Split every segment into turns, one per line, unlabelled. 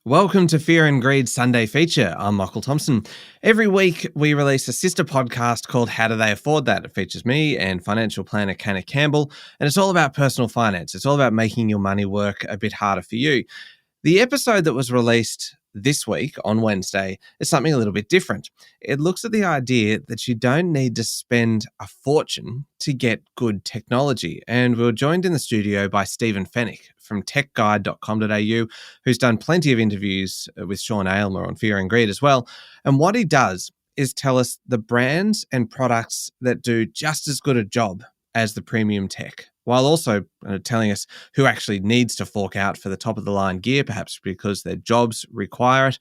Welcome to Fear and Greed Sunday Feature. I'm Michael Thompson. Every week we release a sister podcast called How Do They Afford That? It features me and financial planner Canna Campbell, and it's all about personal finance. It's all about making your money work a bit harder for you. The episode that was released this week on Wednesday is something a little bit different. It looks at the idea that you don't need to spend a fortune to get good technology. And we were joined in the studio by Stephen Fennick from techguide.com.au, who's done plenty of interviews with Sean Aylmer on Fear and Greed as well. And what he does is tell us the brands and products that do just as good a job as the premium tech, while also telling us who actually needs to fork out for the top-of-the-line gear, perhaps because their jobs require it.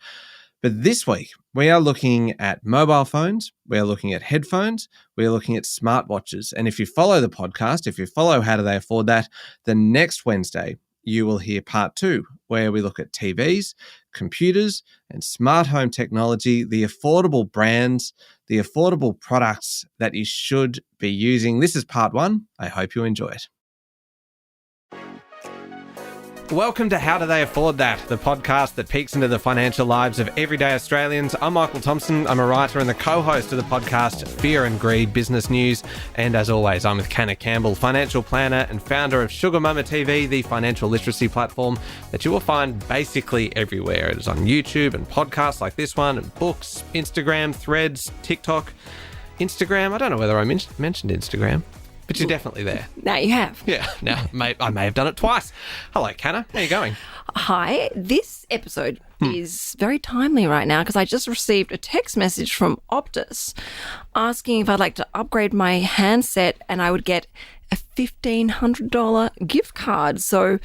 But this week, we are looking at mobile phones, we are looking at headphones, we are looking at smartwatches. And if you follow the podcast, if you follow How Do They Afford That, the next Wednesday, you will hear part 2, where we look at TVs, computers, and smart home technology, the affordable brands, the affordable products that you should be using. This is part 1. I hope you enjoy it. Welcome to How Do They Afford That, the podcast that peeks into the financial lives of everyday Australians. I'm Michael Thompson. I'm a writer and the co-host of the podcast Fear and Greed Business News. And as always, I'm with Canna Campbell, financial planner and founder of Sugar Mama TV, the financial literacy platform that you will find basically everywhere. It is on YouTube and podcasts like this one, and books, Instagram, Threads, TikTok, Instagram. I don't know whether I mentioned Instagram, but you're definitely there.
Now you have.
Yeah, now I may have done it twice. Hello, Canna. How are you going?
Hi. This episode is very timely right now because I just received a text message from Optus asking if I'd like to upgrade my handset and I would get a $1,500 gift card. So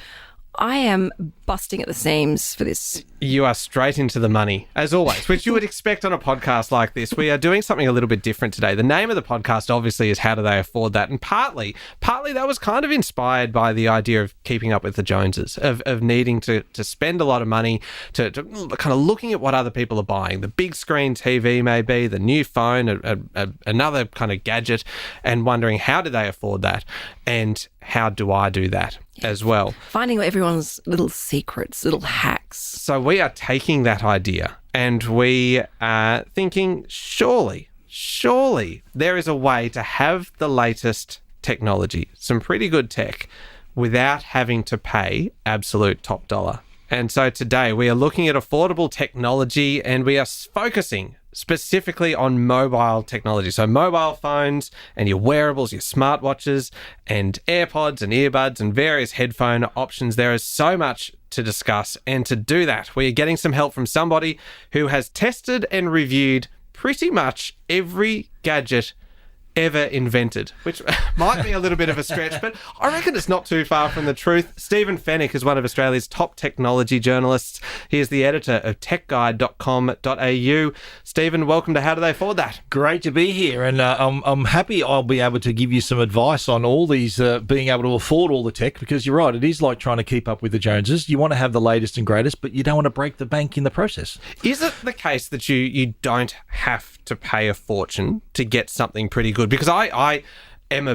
I am busting at the seams for this.
You are straight into the money, as always, which you would expect on a podcast like this. We are doing something a little bit different today. The name of the podcast, obviously, is How Do They Afford That? And partly that was kind of inspired by the idea of keeping up with the Joneses, of needing to spend a lot of money, to kind of looking at what other people are buying. The big screen TV, maybe, the new phone, another kind of gadget, and wondering, how do they afford that? And how do I do that as well?
Finding everyone's little secrets, little hacks.
So we are taking that idea and we are thinking, surely there is a way to have the latest technology, some pretty good tech, without having to pay absolute top dollar. And so today we are looking at affordable technology and we are focusing specifically on mobile technology. So mobile phones and your wearables, your smartwatches and AirPods and earbuds and various headphone options. There is so much to discuss. And to do that, we are getting some help from somebody who has tested and reviewed pretty much every gadget ever invented, which might be a little bit of a stretch, but I reckon it's not too far from the truth. Stephen Fennick is one of Australia's top technology journalists. He is the editor of techguide.com.au. Stephen, welcome to How Do They Afford That?
Great to be here, and I'm happy I'll be able to give you some advice on all these, being able to afford all the tech, because you're right, it is like trying to keep up with the Joneses. You want to have the latest and greatest, but you don't want to break the bank in the process.
Is it the case that you don't have to pay a fortune to get something pretty good? Because I am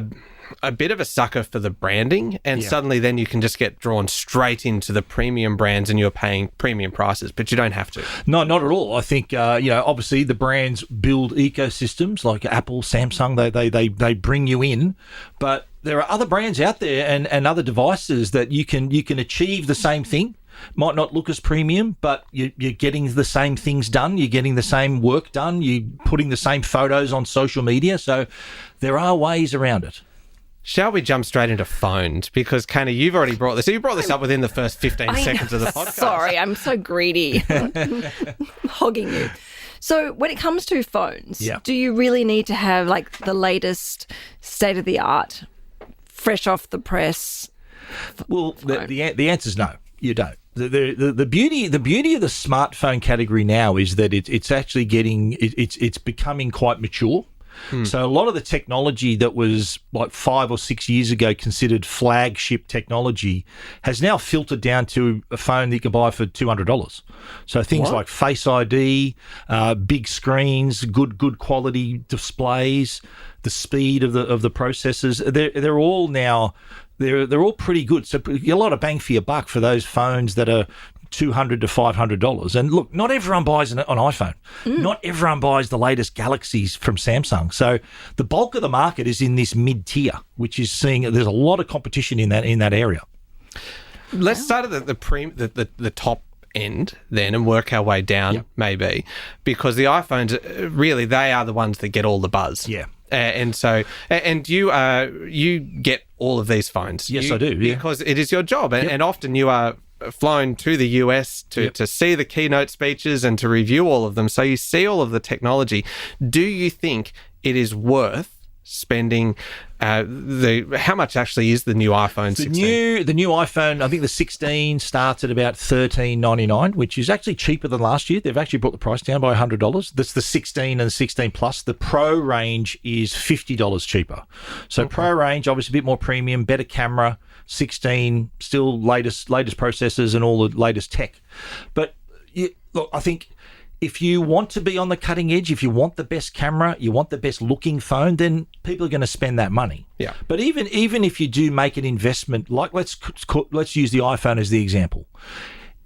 a bit of a sucker for the branding, and suddenly then you can just get drawn straight into the premium brands and you're paying premium prices, but you don't have to.
No, not at all. I think, obviously the brands build ecosystems like Apple, Samsung, they bring you in, but there are other brands out there and other devices that you can achieve the same thing. Might not look as premium, but you're getting the same things done. You're getting the same work done. You're putting the same photos on social media. So there are ways around it.
Shall we jump straight into phones? Because, Canna, you've already brought this. You brought this up within the first 15 seconds of the podcast.
Sorry, I'm so greedy. Hogging you. So when it comes to phones, do you really need to have like the latest state-of-the-art, fresh off the press?
Well, the answer's no. You don't. The beauty of the smartphone category now is that it's actually it's becoming quite mature. So a lot of the technology that was like 5 or 6 years ago considered flagship technology has now filtered down to a phone that you can buy for $200. So things like Face ID, big screens, good quality displays, the speed of the processors, they're all now. They're all pretty good. So a lot of bang for your buck for those phones that are $200 to $500. And look, not everyone buys an iPhone. Not everyone buys the latest Galaxies from Samsung. So the bulk of the market is in this mid-tier, which is seeing there's a lot of competition in that area.
Let's start at the top end then and work our way down, maybe, because the iPhones, really, they are the ones that get all the buzz.
Yeah.
And you get all of these phones.
Yes, I do. Yeah.
Because it is your job. And often you are flown to the US to see the keynote speeches and to review all of them. So you see all of the technology. Do you think it is worth spending how much actually is the new iPhone 16?
The new iPhone, I think the 16 starts at about $13.99, which is actually cheaper than last year. They've actually brought the price down by $100. That's the 16 and 16 Plus. The Pro range is $50 cheaper. So Pro range, obviously a bit more premium, better camera. 16, still latest processors and all the latest tech. But look, I think if you want to be on the cutting edge, if you want the best camera, you want the best looking phone, then people are going to spend that money.
Yeah.
But even if you do make an investment, like let's use the iPhone as the example.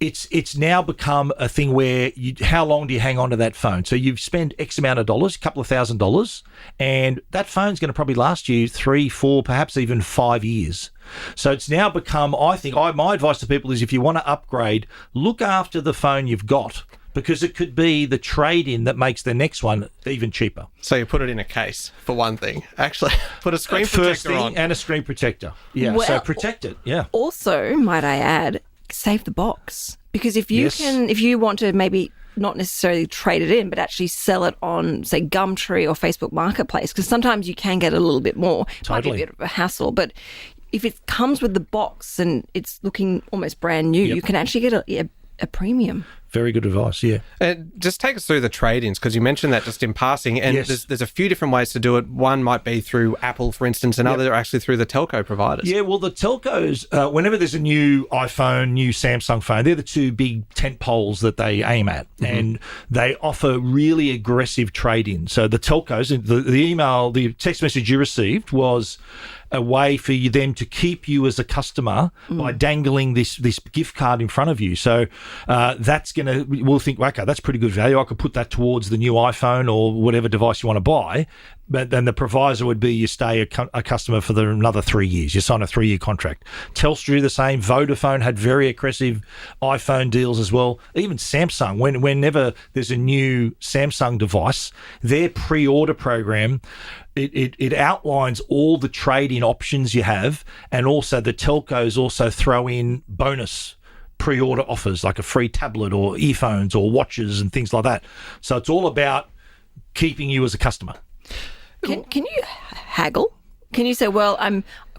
It's now become a thing where how long do you hang on to that phone? So you've spent X amount of dollars, a couple of $1,000s, and that phone's going to probably last you 3, 4, perhaps even 5 years. So it's now become, I think, my advice to people is if you want to upgrade, look after the phone you've got, because it could be the trade-in that makes the next one even cheaper.
So you put it in a case, for one thing. Actually, put a screen
First
protector
thing,
on.
and a screen protector. Yeah,
Well,
so protect it, yeah.
Also, might I add, save the box. Because if you want to maybe not necessarily trade it in, but actually sell it on, say, Gumtree or Facebook Marketplace, because sometimes you can get a little bit more. It might be a bit of a hassle, but if it comes with the box and it's looking almost brand new, you can actually get a premium.
Very good advice, yeah.
Just take us through the trade-ins, because you mentioned that just in passing, and there's a few different ways to do it. One might be through Apple, for instance, and other are actually through the telco providers.
Yeah, well, the telcos, whenever there's a new iPhone, new Samsung phone, they're the two big tent poles that they aim at, and they offer really aggressive trade-ins. So the telcos, the text message you received was a way for them to keep you as a customer by dangling this gift card in front of you. So we'll think, okay, that's pretty good value. I could put that towards the new iPhone or whatever device you want to buy. But then the proviso would be you stay a customer for another 3 years. You sign a 3-year contract. Telstra the same. Vodafone had very aggressive iPhone deals as well. Even Samsung, whenever there's a new Samsung device, their pre-order program, it outlines all the trade-in options you have, and also the telcos also throw in bonus pre-order offers like a free tablet or earphones or watches and things like that. So it's all about keeping you as a customer.
Can you haggle? Can you say, well,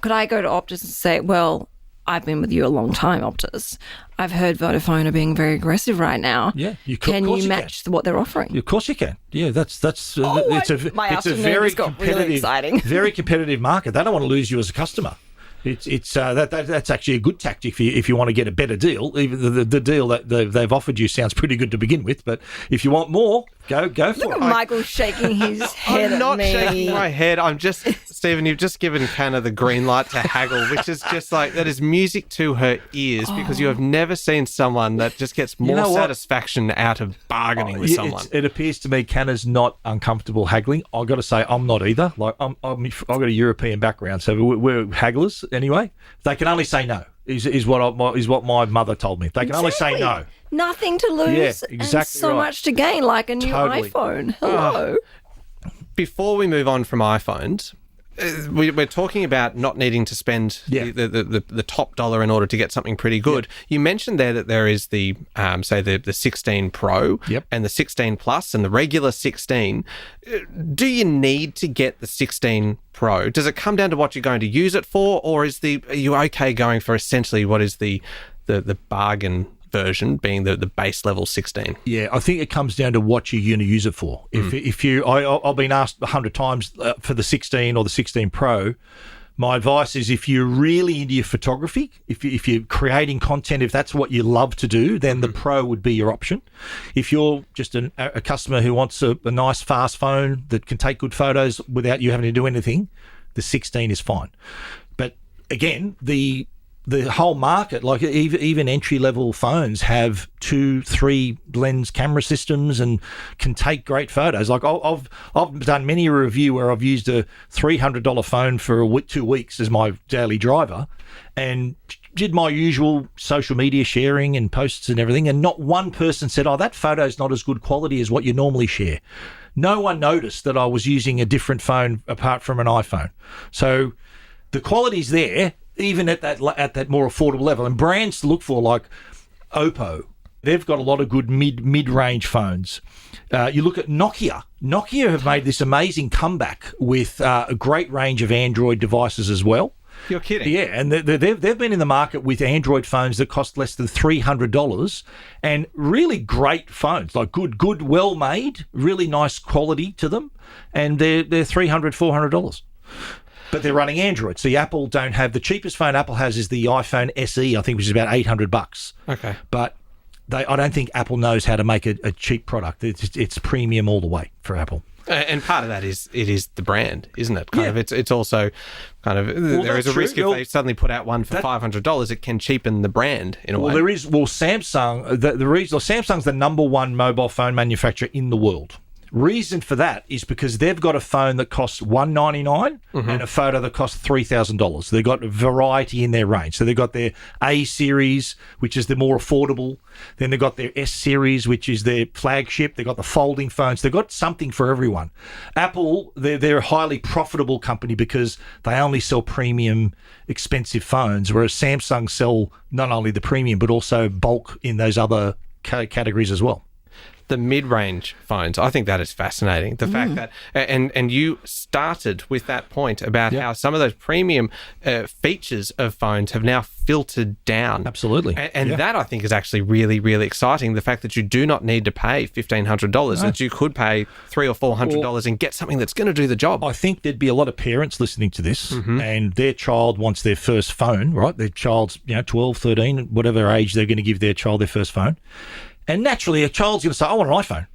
could I go to Optus and say, well, I've been with you a long time, Optus. I've heard Vodafone are being very aggressive right now.
Yeah,
can you match what they're offering?
Of course you can. Yeah, it's a very
competitive,
very competitive market. They don't want to lose you as a customer. That's actually a good tactic if you want to get a better deal. Even the deal that they've offered you sounds pretty good to begin with, but if you want more, go for it.
Look at Michael shaking his head
I'm not
at me.
shaking my head. I'm just, Stephen, you've just given Canna the green light to haggle, which is just like, that is music to her ears, because you have never seen someone that just gets more satisfaction out of bargaining with someone.
It appears to me Canna's not uncomfortable haggling. I've got to say I'm not either. Like I've got a European background, so we're hagglers anyway. They can only say no. Is what my mother told me. They can only say no.
Nothing to lose,
yeah, exactly,
and so much to gain, like a new iPhone. Hello.
Before we move on from iPhones, we're talking about not needing to spend the top dollar in order to get something pretty good. Yep. You mentioned there that there is the 16 Pro and the 16 Plus and the regular 16. Do you need to get the 16 Pro? Does it come down to what you're going to use it for, or are you okay going for essentially what is the bargain version, being the base level 16?
Yeah, I think it comes down to what you're going to use it for. I've been asked 100 times for the 16 or the 16 Pro. My advice is if you're really into your photography, if you're creating content, if that's what you love to do, then the Pro would be your option. If you're just a customer who wants a nice fast phone that can take good photos without you having to do anything, the 16 is fine. But again, the the whole market, like even entry-level phones have 2-3 lens camera systems and can take great photos. Like I've done many a review where I've used a $300 phone for 2 weeks as my daily driver and did my usual social media sharing and posts and everything, and not one person said, oh, that photo's not as good quality as what you normally share. No one noticed that I was using a different phone apart from an iPhone. So the quality's there, even at that more affordable level. And brands to look for, like Oppo, they've got a lot of good mid-range phones. You look at Nokia. Nokia have made this amazing comeback with a great range of Android devices as well.
You're kidding.
Yeah, and they've been in the market with Android phones that cost less than $300 and really great phones, like good, well-made, really nice quality to them, and they're $300, $400. But they're running Android. See, Apple don't have, the cheapest phone Apple has is the iPhone SE, I think, which is about $800.
Okay.
But I don't think Apple knows how to make a cheap product. It's premium all the way for Apple.
And part of that is it is the brand, isn't it? It's also kind of there is a risk if they suddenly put out one for $500, it can cheapen the brand in a way.
Samsung. Samsung's the number one mobile phone manufacturer in the world. Reason for that is because they've got a phone that costs $199 and a photo that costs $3,000. They've got variety in their range. So they've got their A series, which is the more affordable. Then they've got their S series, which is their flagship. They've got the folding phones. They've got something for everyone. Apple, they're a highly profitable company because they only sell premium, expensive phones, whereas Samsung sell not only the premium but also bulk in those other categories as well.
The mid-range phones, I think that is fascinating. The fact that, and you started with that point about how some of those premium features of phones have now filtered down.
Absolutely.
And that I think is actually really, really exciting. The fact that you do not need to pay $1,500, that you could pay $300 or $400 and get something that's going to do the job.
I think there'd be a lot of parents listening to this and their child wants their first phone, right? Their child's 12, 13, whatever age they're going to give their child their first phone. And naturally, a child's going to say, I want an iPhone.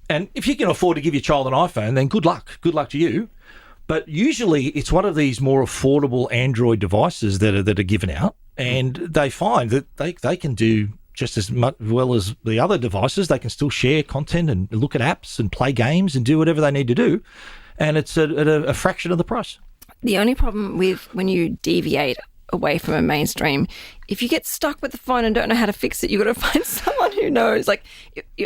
And if you can afford to give your child an iPhone, then good luck. Good luck to you. But usually it's one of these more affordable Android devices that are given out. And they find that they can do just as well as the other devices. They can still share content and look at apps and play games and do whatever they need to do. And it's at a fraction of the price.
The only problem with when you deviate away from a mainstream, if you get stuck with the phone and don't know how to fix it, you've got to find someone who knows. Like,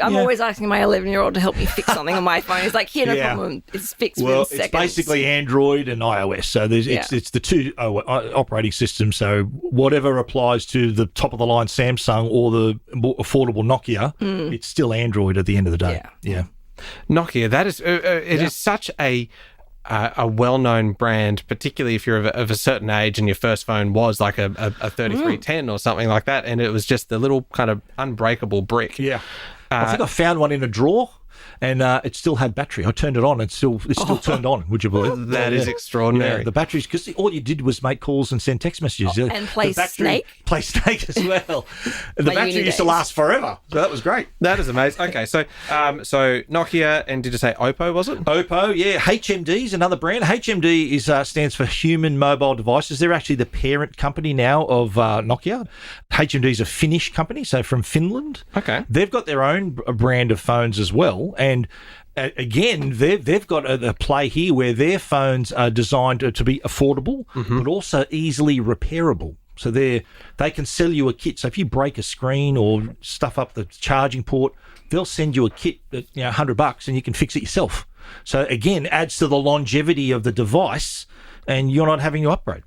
I'm always asking my 11-year-old to help me fix something on my phone. He's like, here, no problem. It's fixed within seconds. It's basically
Android and iOS. So it's the two operating systems. So whatever applies to the top-of-the-line Samsung or the more affordable Nokia, it's still Android at the end of the day. Yeah.
Nokia, that is, it is such a well-known brand, particularly if you're of a certain age and your first phone was like a 3310 or something like that, and it was just the little kind of unbreakable brick.
Yeah. I think I found one in a drawer, and it still had battery. I turned it on, and it's still turned on. Would you believe?
That is extraordinary.
Yeah, the batteries, because all you did was make calls and send text messages.
And play Snake.
Play Snake as well. And the battery used to last forever, so that was great.
That is amazing. Okay, so Nokia, and did you say Oppo, was it?
Oppo, yeah. HMD is another brand. HMD stands for Human Mobile Devices. They're actually the parent company now of Nokia. HMD is a Finnish company, so from Finland.
Okay.
They've got their own brand of phones as well, and again, they've got a play here where their phones are designed to be affordable, but also easily repairable. So they can sell you a kit. So if you break a screen or stuff up the charging port, they'll send you a kit at $100 and you can fix it yourself. So again, adds to the longevity of the device, and you're not having to upgrade.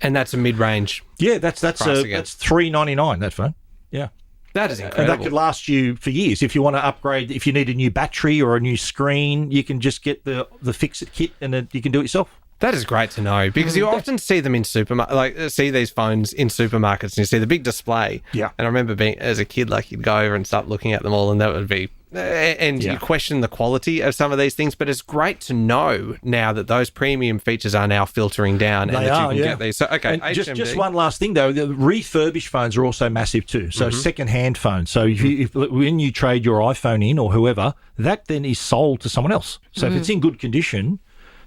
And that's a mid-range.
Yeah, that's $399, that phone. Yeah.
That is incredible.
And that could last you for years. If you want to upgrade, if you need a new battery or a new screen, you can just get the fix-it kit and you can do it yourself.
That is great to know, because you often see them in see these phones in supermarkets, and you see the big display.
Yeah. And
I remember being, as a kid, like, you'd go over and start looking at them all, and that would be, you question the quality of some of these things, but it's great to know now that those premium features are now filtering down and that you can get these. So, okay,
and just one last thing, though, the refurbished phones are also massive too. So second-hand phones. So if when you trade your iPhone in or whoever, that then is sold to someone else. So if it's in good condition,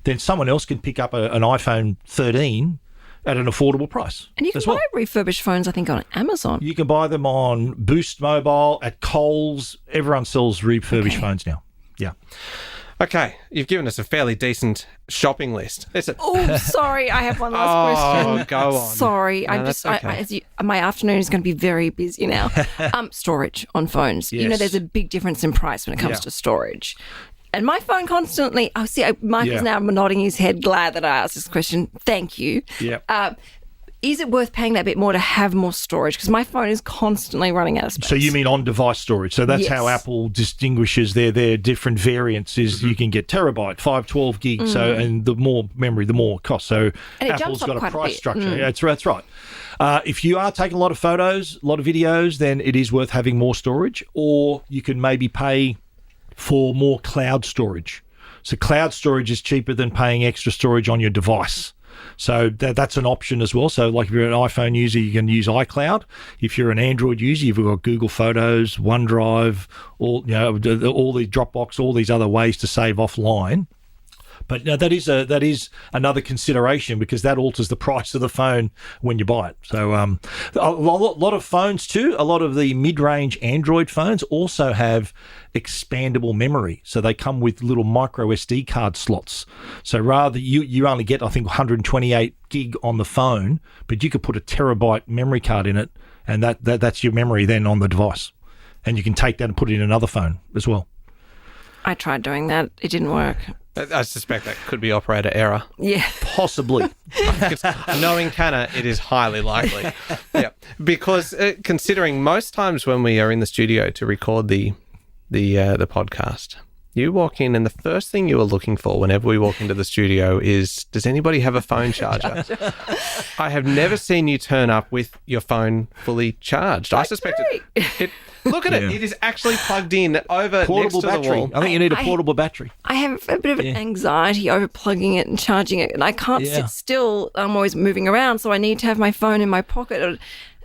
then someone else can pick up an iPhone 13 at an affordable price.
And you can
as well.
buy refurbished phones, I think, on Amazon.
You can buy them on Boost Mobile, at Coles. Everyone sells refurbished phones now. Yeah.
Okay, you've given us a fairly decent shopping list.
Oh, sorry, I have one last question.
Go on.
Sorry,
No,
I'm
that's
just
okay.
my afternoon is going to be very busy now. Storage on phones. You know,
Yes.
there's a big difference in price when it comes
Yeah.
to storage. And my phone constantly. Mike
Yeah.
is now nodding his head, glad that I asked this question. Thank you.
Yeah.
Is it worth paying that bit more to have more storage? Because my phone is constantly running out of space.
So you mean on-device storage? So that's
Yes.
how Apple distinguishes their different variants. Is you can get terabyte, 512 gig. So and the more memory, the more cost. So
And it
Apple's
jumps up
got a
quite a
price
bit.
structure. Yeah, that's right. If you are taking a lot of photos, a lot of videos, then it is worth having more storage. Or you can maybe pay for more cloud storage. So cloud storage is cheaper than paying extra storage on your device. So that's an option as well. So like if you're an iPhone user, you can use iCloud. If you're an Android user, you've got Google Photos, OneDrive, all the Dropbox, all these other ways to save offline. But no, that is another consideration because that alters the price of the phone when you buy it. So a lot of phones too, a lot of the mid-range Android phones also have expandable memory. So they come with little micro SD card slots. So rather you only get, I think, 128 gig on the phone, but you could put a terabyte memory card in it, and that's your memory then on the device. And you can take that and put it in another phone as well.
I tried doing that. It didn't work.
I suspect that could be operator error.
Yeah.
Possibly.
Knowing Canna, it is highly likely. Yeah, because considering most times when we are in the studio to record the podcast, you walk in and the first thing you are looking for whenever we walk into the studio is, does anybody have a phone charger? I have never seen you turn up with your phone fully charged. I suspect it. Look at it. It is actually plugged in over
Portable
next to
battery.
the wall.
I think you need a portable battery.
I have a bit of an anxiety over plugging it and charging it, and I can't sit still. I'm always moving around, so I need to have my phone in my pocket,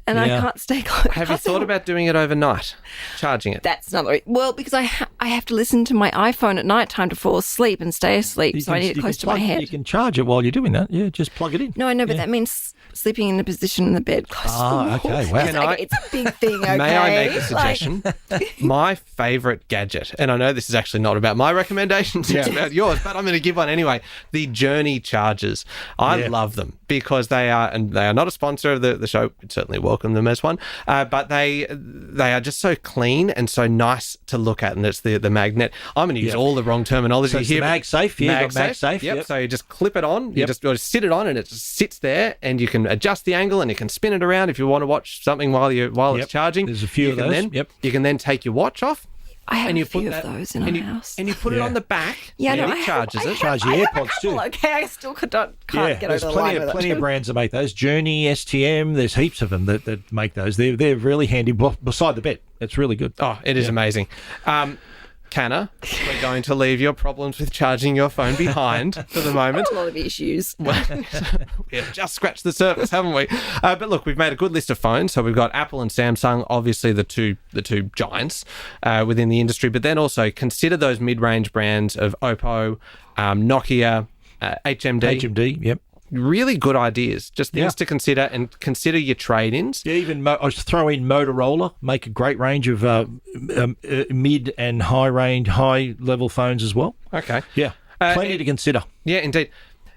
and I can't stay close.
Have you thought about doing it overnight, charging it?
That's another. Well, because I have to listen to my iPhone at night time to fall asleep and stay asleep, so I need it close to my head.
You can charge it while you're doing that. Yeah, just plug it in.
No, I know, but that means sleeping in a position in the bed close to the wall.
Okay, wow.
It's a big thing, okay?
May I make a suggestion? My favourite gadget, and I know this is actually not about my recommendations, it's about yours, but I'm going to give one anyway. The Journey chargers. I love them because they are not a sponsor of the show. We'd certainly welcome them as one, but they are just so clean and so nice to look at, and it's the magnet. I'm going to use all the wrong terminology
So it's
here.
the MagSafe, MagSafe.
Yep. So you just clip it on, you just sit it on, and it just sits there, and you can adjust the angle, and you can spin it around if you want to watch something while it's charging.
There's a few of those.
You can then take your watch off.
I have
And you
a few
put
of
that-
those in our house.
And you put it on the back.
Yeah,
and
no,
it charges it.
Charge your
I have a
AirPods too.
couple, okay, I still can't get over
There's
the line with it.
plenty of brands that make those. Journey, STM, there's heaps of them that make those. They're really handy beside the bed. It's really good.
Oh, it is amazing. Canna, we're going to leave your problems with charging your phone behind for the moment.
A lot of issues.
We have just scratched the surface, haven't we? But look, we've made a good list of phones. So we've got Apple and Samsung, obviously the two giants within the industry. But then also consider those mid-range brands of Oppo, Nokia, HMD.
HMD, yep.
Really good ideas. Just things to consider, and consider your trade-ins.
Yeah, even I throw in Motorola, make a great range of mid and high-level phones as well.
Okay.
Yeah, plenty to consider.
Yeah, indeed.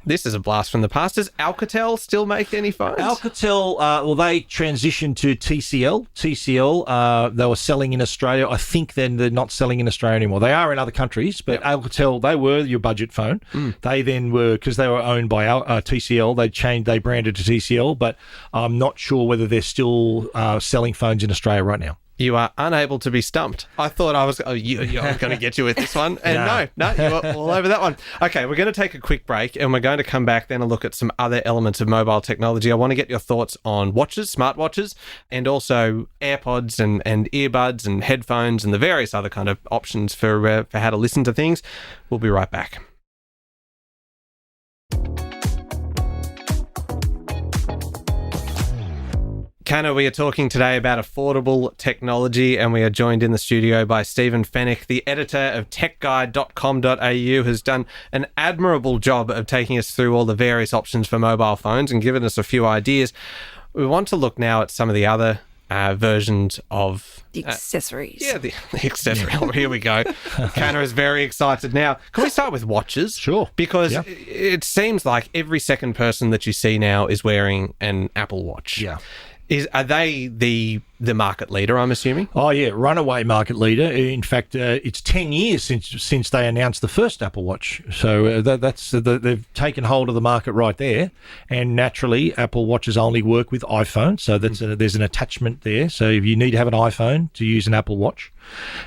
This is a blast from the past. Does Alcatel still make any phones?
Alcatel, they transitioned to TCL. TCL, they were selling in Australia. I think then they're not selling in Australia anymore. They are in other countries, but Alcatel, they were your budget phone. They then were, because they were owned by TCL, they branded to TCL, but I'm not sure whether they're still selling phones in Australia right now.
You are unable to be stumped. I thought I was going to get you with this one. And no, you were all over that one. Okay, we're going to take a quick break, and we're going to come back then and look at some other elements of mobile technology. I want to get your thoughts on watches, smartwatches, and AirPods and earbuds and headphones and the various other kind of options for how to listen to things. We'll be right back. Canna, we are talking today about affordable technology, and we are joined in the studio by Stephen Fenech, the editor of techguide.com.au, who's done an admirable job of taking us through all the various options for mobile phones and given us a few ideas. We want to look now at some of the other versions of
the accessories.
The accessory. Oh, here we go. Canna is very excited now. Can we start with watches?
Sure.
Because it seems like every second person that you see now is wearing an Apple Watch.
Yeah.
Are they the market leader, I'm assuming?
Oh, yeah, runaway market leader. In fact, it's 10 years since they announced the first Apple Watch. So they've taken hold of the market right there. And naturally, Apple Watches only work with iPhone. So there's an attachment there. So if you need to have an iPhone to use an Apple Watch.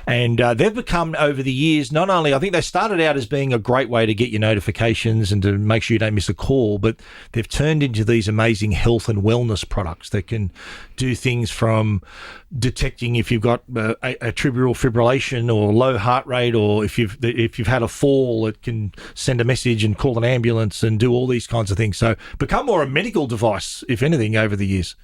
And they've become, over the years, not only, I think they started out as being a great way to get your notifications and to make sure you don't miss a call, but they've turned into these amazing health and wellness products that can do things from detecting if you've got atrial fibrillation or low heart rate, or if you've had a fall, it can send a message and call an ambulance and do all these kinds of things. So become more a medical device, if anything, over the years.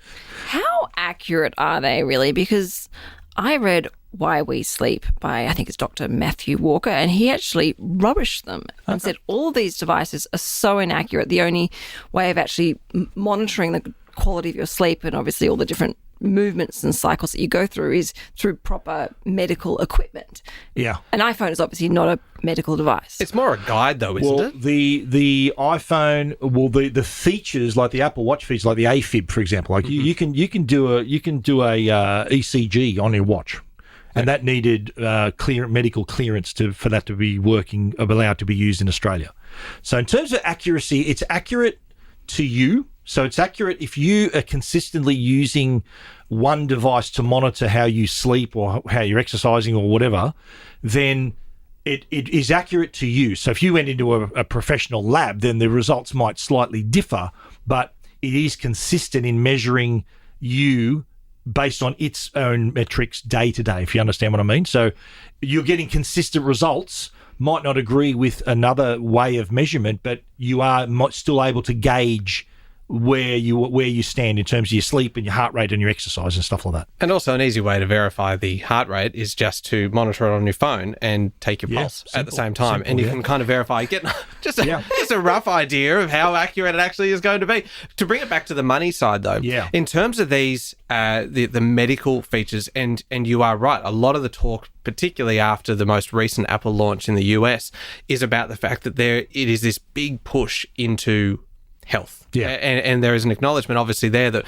How accurate are they really? Because I read Why We Sleep by, I think it's Dr. Matthew Walker, and he actually rubbished them and said all of these devices are so inaccurate. The only way of actually monitoring the quality of your sleep and obviously all the different movements and cycles that you go through is through proper medical equipment.
Yeah.
An iPhone is obviously not a medical device.
It's more a guide, though, isn't it?
The iPhone, the features, like the Apple Watch features, like the AFib, for example, like you can do a ECG on your watch. And that needed medical clearance for that to be allowed to be used in Australia. So in terms of accuracy, it's accurate to you. So it's accurate if you are consistently using one device to monitor how you sleep or how you're exercising or whatever, then it is accurate to you. So if you went into a professional lab, then the results might slightly differ, but it is consistent in measuring you based on its own metrics day to day, if you understand what I mean. So you're getting consistent results, might not agree with another way of measurement, but you are still able to gauge where you stand in terms of your sleep and your heart rate and your exercise and stuff like that.
And also an easy way to verify the heart rate is just to monitor it on your phone and take your pulse at the same time. And you can kind of verify, get just a rough idea of how accurate it actually is going to be. To bring it back to the money side, though, in terms of these, the medical features, and you are right, a lot of the talk, particularly after the most recent Apple launch in the US, is about the fact that it is this big push into health. Yeah. And there is an acknowledgement, obviously, there that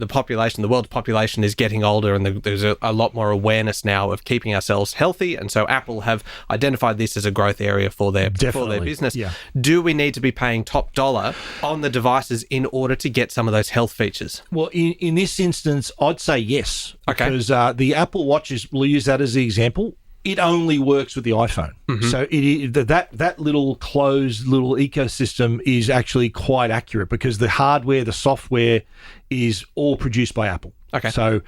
the population, the world's population, is getting older, and there's a lot more awareness now of keeping ourselves healthy. And so Apple have identified this as a growth area for their business. Yeah. Do we need to be paying top dollar on the devices in order to get some of those health features?
Well, in this instance, I'd say yes. Okay. Because the Apple Watches, we'll use that as the example. It only works with the iPhone. Mm-hmm. So that little closed little ecosystem is actually quite accurate because the hardware, the software is all produced by Apple. Okay. So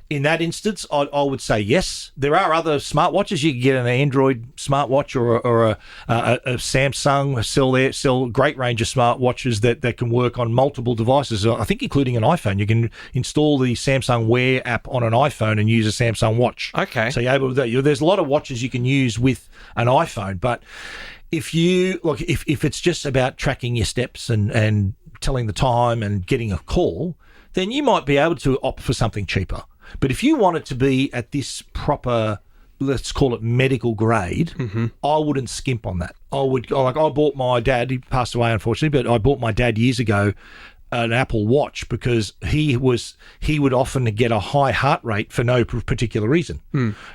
in that instance, I would say yes. There are other smartwatches. You can get an Android smartwatch or a Samsung sell a great range of smartwatches that can work on multiple devices. I think including an iPhone. You can install the Samsung Wear app on an iPhone and use a Samsung watch. Okay. So you're able to do. There's a lot of watches you can use with an iPhone, but if it's just about tracking your steps and telling the time and getting a call, then you might be able to opt for something cheaper. But if you want it to be at this proper, let's call it medical grade, I wouldn't skimp on that. I bought my dad, he passed away unfortunately, but I bought my dad years ago an Apple Watch because he would often get a high heart rate for no particular reason.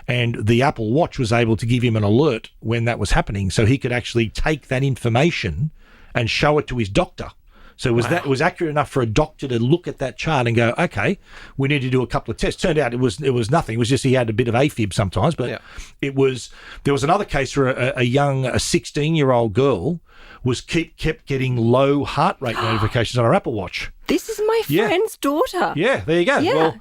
And the Apple Watch was able to give him an alert when that was happening, so he could actually take that information and show it to his doctor. So it was accurate enough for a doctor to look at that chart and go, okay, we need to do a couple of tests. Turned out it was nothing. It was just he had a bit of AFib sometimes, but there was another case where a 16-year-old girl kept getting low heart rate notifications on her Apple Watch.
This is my friend's daughter.
Yeah, there you go.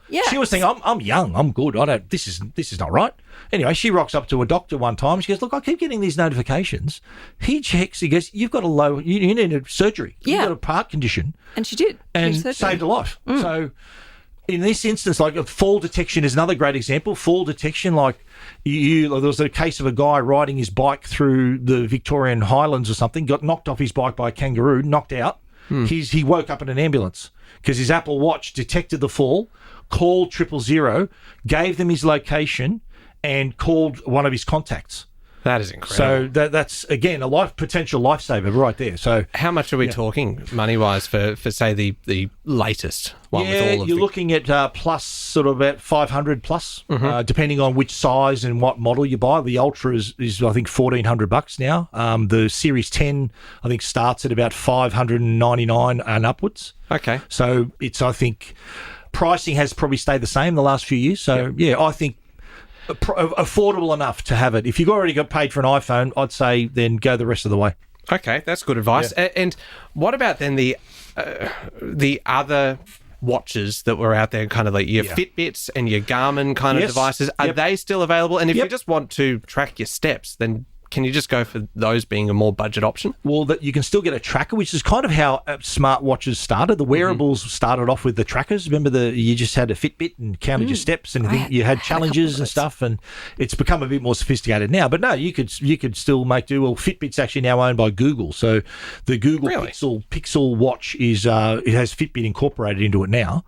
Yeah, she was thinking, I'm young, I'm good. This is not right. Anyway, she rocks up to a doctor one time. She goes, look, I keep getting these notifications. He checks. He goes, you've got you need a surgery. You've got a heart condition.
And she did.
And saved a life. So In this instance, like fall detection is another great example. Fall detection, like there was a case of a guy riding his bike through the Victorian Highlands or something, got knocked off his bike by a kangaroo, knocked out. He woke up in an ambulance because his Apple Watch detected the fall, called 000, gave them his location, and called one of his contacts.
That is incredible.
So that's, again, a potential lifesaver right there. So
how much are we talking money-wise for say, the latest one with all of
you're looking at plus sort of about 500 plus, depending on which size and what model you buy. The Ultra is I think $1,400 now. The Series 10 I think starts at about $599 and upwards.
Okay.
So it's, I think, pricing has probably stayed the same the last few years. So I think affordable enough to have it. If you've already got paid for an iPhone, I'd say then go the rest of the way.
Okay, that's good advice.
Yeah.
And what about then the other watches that were out there, kind of like your Fitbits and your Garmin kind of devices? Are they still available? And if you just want to track your steps, then can you just go for those being a more budget option?
Well, that you can still get a tracker, which is kind of how smartwatches started. The wearables started off with the trackers. Remember, you just had a Fitbit and counted your steps, and you had challenges and stuff. And it's become a bit more sophisticated now. But no, you could still make do. Well, Fitbit's actually now owned by Google, so the Google Pixel Watch is it has Fitbit incorporated into it now.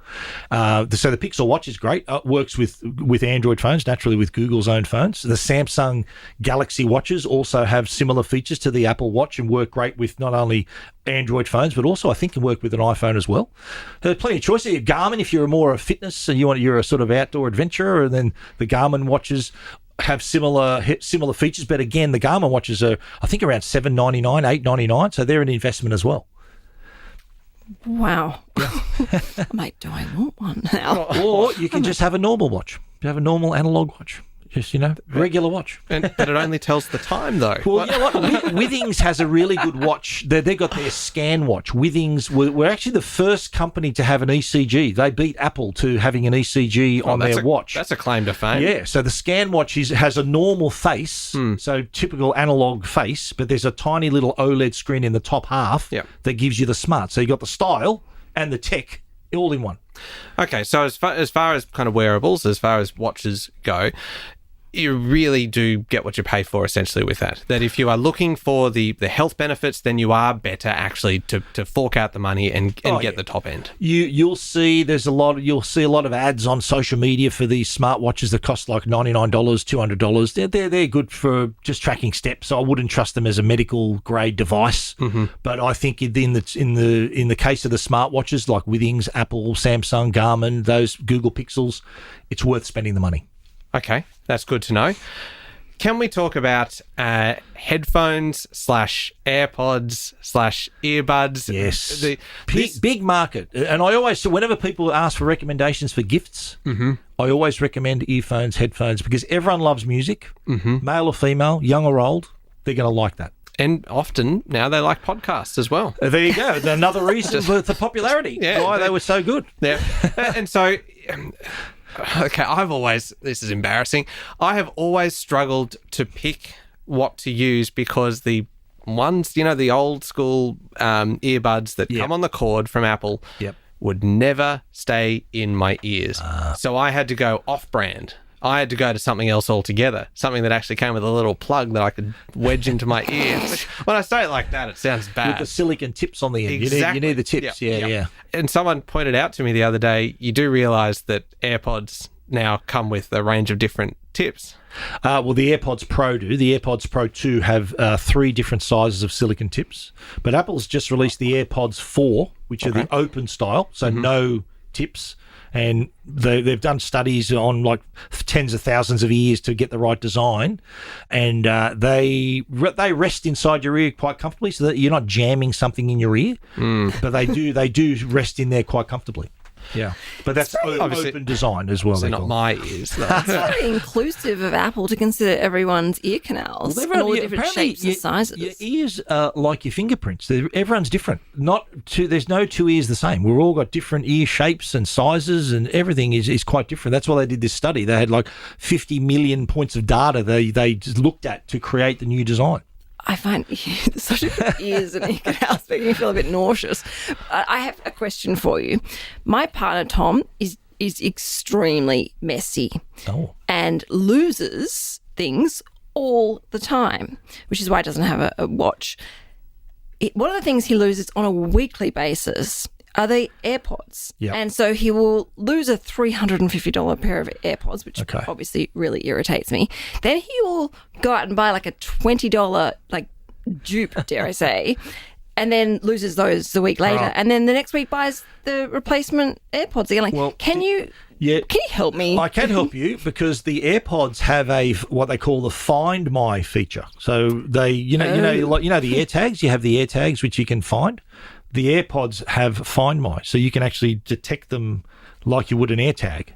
So the Pixel Watch is great. It works with Android phones, naturally with Google's own phones. The Samsung Galaxy watches also have similar features to the Apple Watch and work great with not only Android phones, but also I think can work with an iPhone as well. There's plenty of choices. Garmin, if you're more a fitness and you're a sort of outdoor adventurer, and then the Garmin watches have similar features. But again, the Garmin watches are, I think, around $799, $899, so they're an investment as well.
Wow. Mate, do I want one now?
Or you can just have a normal watch. You have a normal analog watch. Just, regular watch.
But it only tells the time, though.
Well, you know what? Withings has a really good watch. They got their Scan watch. Withings were actually the first company to have an ECG. They beat Apple to having an ECG on their watch.
That's a claim to fame.
Yeah, so the Scan watch has a normal face, so typical analog face, but there's a tiny little OLED screen in the top half that gives you the smart. So you got the style and the tech all in one. Okay,
so as far as kind of wearables, as far as watches go, you really do get what you pay for essentially with that. That if you are looking for the health benefits, then you are better actually to fork out the money and get the top end.
You'll see a lot of ads on social media for these smartwatches that cost like $99, $200. They're good for just tracking steps. I wouldn't trust them as a medical grade device. But I think in the case of the smartwatches like Withings, Apple, Samsung, Garmin, those Google Pixels, it's worth spending the money.
Okay, that's good to know. Can we talk about headphones / AirPods / earbuds?
Yes. Big market. And I always, whenever people ask for recommendations for gifts, I always recommend earphones, headphones, because everyone loves music, male or female, young or old, they're going to like that.
And often now they like podcasts as well.
There you go. Another reason for the popularity. Why they were so good.
Yeah. And so... Okay, this is embarrassing. I have always struggled to pick what to use because the ones, the old school earbuds that come on the cord from Apple would never stay in my ears. So I had to go off-brand. I had to go to something else altogether, something that actually came with a little plug that I could wedge into my ear. When I say it like that, it sounds bad.
With the silicon tips on the end.
Exactly.
You need the tips. Yeah.
And someone pointed out to me the other day, you do realise that AirPods now come with a range of different tips.
Well, the AirPods Pro do. The AirPods Pro 2 have 3 different sizes of silicon tips. But Apple's just released the AirPods 4, which are the open style, so no tips. And they've done studies on like tens of thousands of ears to get the right design, and they rest inside your ear quite comfortably, so that you're not jamming something in your ear. But they do rest in there quite comfortably. Yeah, but that's open design as well.
So not my ears.
That's very inclusive of Apple to consider everyone's ear canals and all the different shapes and sizes.
Your ears are like your fingerprints. Everyone's different. There's no 2 ears the same. We've all got different ear shapes and sizes, and everything is quite different. That's why they did this study. They had like 50 million points of data they just looked at to create the new design.
I find such ears and ear canals making me feel a bit nauseous. I have a question for you. My partner, Tom, is is extremely messy and loses things all the time, which is why he doesn't have a watch. One of the things he loses on a weekly basis are the AirPods.
Yep.
And so he will lose a $350 pair of AirPods, which obviously really irritates me. Then he will go out and buy like a $20 like dupe, dare I say, and then loses those the week later. And then the next week buys the replacement AirPods again. Like, can you help me?
I can help you because the AirPods have what they call the Find My feature. So they, the AirTags. You have the AirTags which you can find. The AirPods have Find My, so you can actually detect them like you would an AirTag.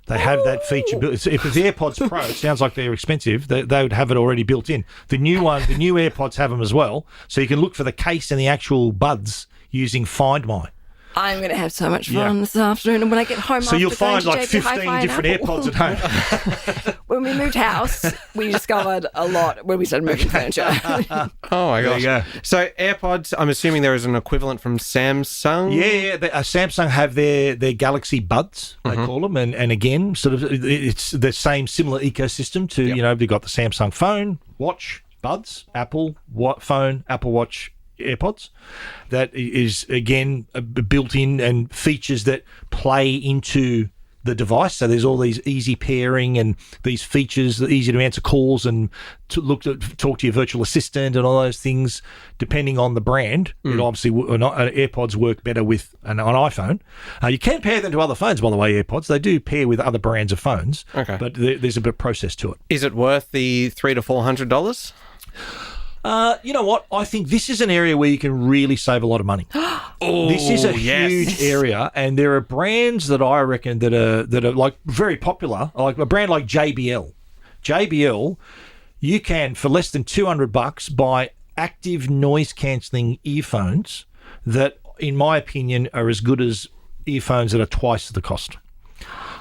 They have that feature built. If it's the AirPods Pro, it sounds like they're expensive. They would have it already built in. The new AirPods have them as well, so you can look for the case and the actual buds using Find My.
I'm going to have so much fun this afternoon, and when I get home,
so you'll find like 15 different AirPods at home.
When we moved house, we discovered a lot when we started moving furniture.
Oh my gosh!
There you go.
So AirPods, I'm assuming there is an equivalent from Samsung.
Yeah. Samsung have their Galaxy Buds, they call them, and again, sort of, it's the same similar ecosystem to they've got the Samsung phone, watch, Buds, Apple phone, Apple Watch, AirPods. That is again built in and features that play into the device. So there's all these easy pairing and these features that are easy to answer calls and to talk to your virtual assistant and all those things. Depending on the brand, it obviously AirPods work better with an iPhone. You can pair them to other phones, by the way. AirPods, they do pair with other brands of phones.
Okay, but
there's a bit of process to it.
Is it worth the $300 to $400?
You know what? I think this is an area where you can really save a lot of money. This is a huge area, and there are brands that I reckon that are like very popular, like a brand like JBL. JBL, you can for less than $200 buy active noise cancelling earphones that, in my opinion, are as good as earphones that are twice the cost.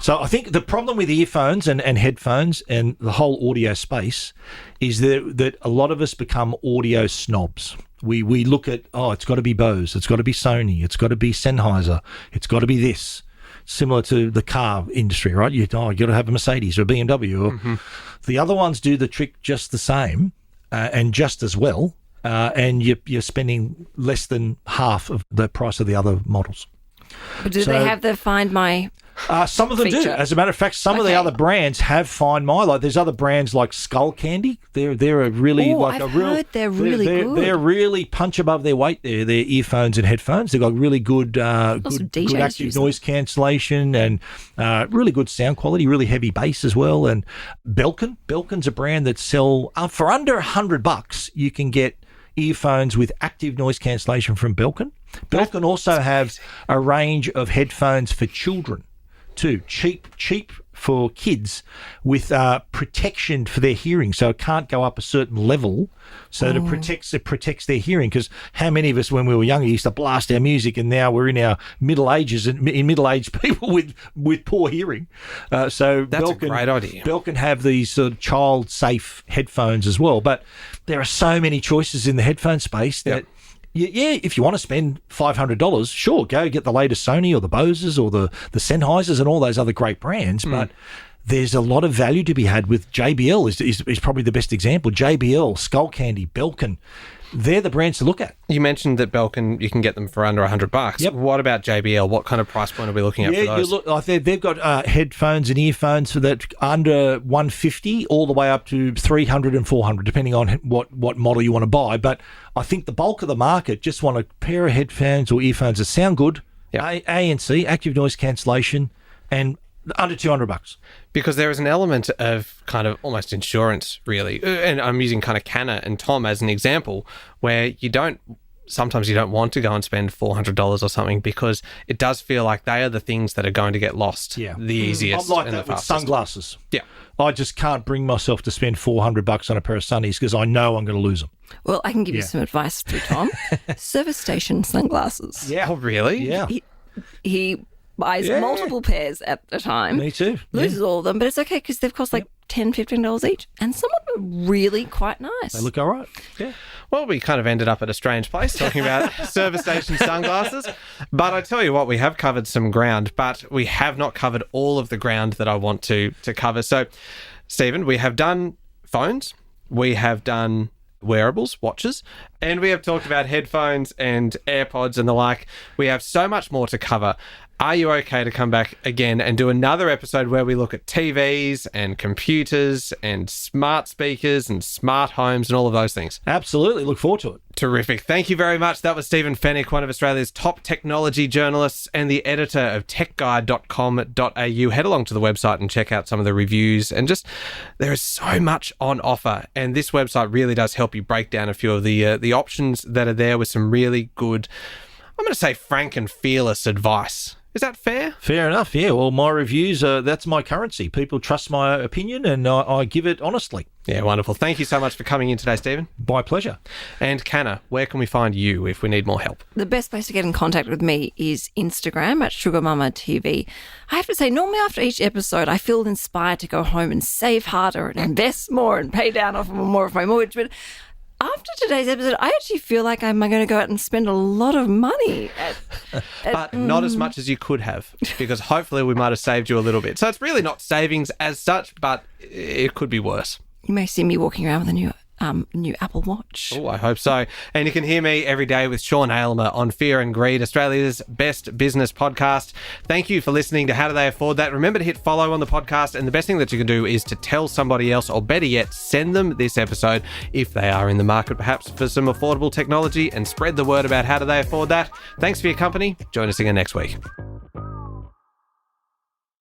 So I think the problem with earphones and headphones and the whole audio space is that a lot of us become audio snobs. We look at, it's got to be Bose, it's got to be Sony, it's got to be Sennheiser, it's got to be this. Similar to the car industry, right? You got to have a Mercedes or a BMW. Or the other ones do the trick just the same and just as well, and you're spending less than half of the price of the other models.
But do they have the Find My
some of them
feature?
do. As a matter of fact, some of the other brands have Find My. Like there's other brands like Skull Candy. They're a really
heard they're really good.
They're really punch above their weight there. Their earphones and headphones. They've got really good good active noise cancellation and really good sound quality. Really heavy bass as well. And Belkin's a brand that sell for under $100. You can get earphones with active noise cancellation from Belkin. Belkin also have a range of headphones for children too, cheap for kids with protection for their hearing, so it can't go up a certain level, so that it protects their hearing. Because how many of us when we were younger used to blast our music, and now we're in our middle ages and in middle-aged people with poor hearing. So
that's a great idea.
Belkin have these sort of child-safe headphones as well, but there are so many choices in the headphone space that. Yeah, if you want to spend $500, sure, go get the latest Sony or the Boses or the Sennheisers and all those other great brands. But there's a lot of value to be had with JBL is probably the best example. JBL, Skull Candy, Belkin, they're the brands to look at.
You mentioned that Belkin, you can get them for under $100.
Yep.
What about JBL? What kind of price point are we looking at for those?
They've got headphones and earphones for that under $150 all the way up to $300 and $400, depending on what model you want to buy. But I think the bulk of the market just want a pair of headphones or earphones that sound good, ANC, active noise cancellation, and under $200.
Because there is an element of kind of almost insurance, really. And I'm using kind of Canna and Tom as an example, where sometimes you don't want to go and spend $400 or something, because it does feel like they are the things that are going to get lost the easiest.
I'm like
and
that
the
with
fastest.
Sunglasses.
Yeah.
I just can't bring myself to spend $400 on a pair of sunnies because I know I'm going to lose them.
Well, I can give you some advice through Tom. Service station sunglasses.
Yeah.
Oh, really?
Yeah.
He buys multiple pairs at a time.
Me too.
Loses all of them, but it's okay because they've cost like $10, $15 each, and some of them are really quite nice.
They look all right. Yeah.
Well, we kind of ended up at a strange place talking about service station sunglasses. But I tell you what, we have covered some ground, but we have not covered all of the ground that I want to cover. So, Stephen, we have done phones, we have done wearables, watches, and we have talked about headphones and AirPods and the like. We have so much more to cover. Are you okay to come back again and do another episode where we look at TVs and computers and smart speakers and smart homes and all of those things?
Absolutely. Look forward to it.
Terrific. Thank you very much. That was Stephen Fennick, one of Australia's top technology journalists and the editor of techguide.com.au. Head along to the website and check out some of the reviews. And just, there is so much on offer. And this website really does help you break down a few of the options that are there with some really good, I'm going to say frank and fearless advice. Is that fair?
Fair enough, yeah. Well, my reviews, that's my currency. People trust my opinion and I give it honestly.
Yeah, wonderful. Thank you so much for coming in today, Stephen.
My pleasure.
And Canna, where can we find you if we need more help?
The best place to get in contact with me is Instagram at SugarMamaTV. I have to say, normally after each episode, I feel inspired to go home and save harder and invest more and pay down off more of my mortgage. But after today's episode, I actually feel like I'm going to go out and spend a lot of money.
But not as much as you could have, because hopefully we might have saved you a little bit. So it's really not savings as such, but it could be worse.
You may see me walking around with a new Apple Watch.
Oh, I hope so. And you can hear me every day with Sean Aylmer on Fear and Greed, Australia's best business podcast. Thank you for listening to How Do They Afford That? Remember to hit follow on the podcast, and the best thing that you can do is to tell somebody else, or better yet, send them this episode if they are in the market perhaps for some affordable technology, and spread the word about How Do They Afford That? Thanks for your company. Join us again next week.